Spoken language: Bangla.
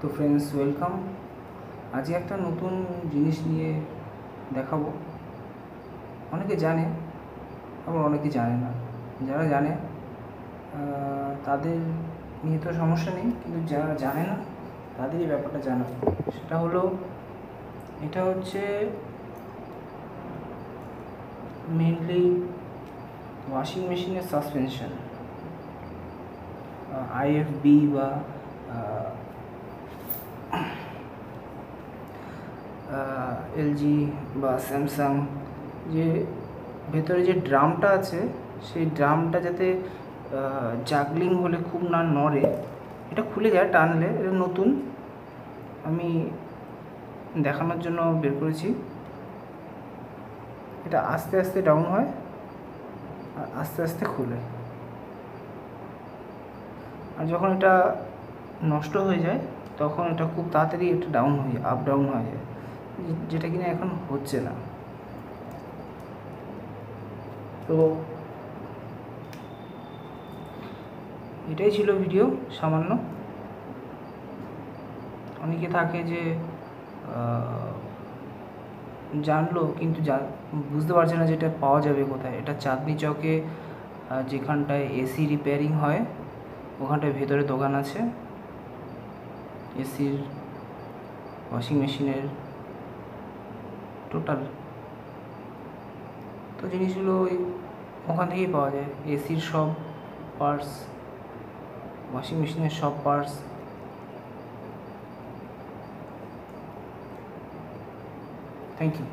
তো ফ্রেন্ডস, ওয়েলকাম। আজকে একটা নতুন জিনিস নিয়ে দেখাবো। অনেকে জানে, আবার অনেকে জানে না। যারা জানে তাদের নিয়ে তো সমস্যা নেই, কিন্তু যারা জানে না তাদেরই ব্যাপারটা জানা। সেটা হলো, এটা হচ্ছে মেনলি ওয়াশিং মেশিনের সাসপেনশন, আইএফবি বা এলজি বা স্যামসাং, যে ভেতরে যে ড্রামটা আছে সেই ড্রামটা যাতে জাগলিং হলে খুব না নড়ে, এটা খুলে যায় টানলে। এটা নতুন, আমি দেখানোর জন্য বের করেছি। এটা আস্তে আস্তে ডাউন হয় আর আস্তে আস্তে খুলে, আর যখন এটা নষ্ট হয়ে যায় তখন এটা খুব তাড়াতাড়ি এটা ডাউন হয়ে আপ ডাউন হয়ে যায়, যেটা কিনা এখন হচ্ছে না। তো এটাই ছিল ভিডিও, সামান্য। অনেকে থাকে যে জানলো কিন্তু বুঝতে পারছে না যে এটা পাওয়া যাবে কোথায়। এটা চাঁদনি চকে যেখানটায় এসি রিপেয়ারিং হয় ওখানটায় ভেতরে দোকান আছে এসির, ওয়াশিং মেশিনের, টোটাল। তো জিনিসগুলো ওখান থেকেই পাওয়া যায়, এসির সব পার্টস, ওয়াশিং মেশিনের সব পার্টস। Thank you.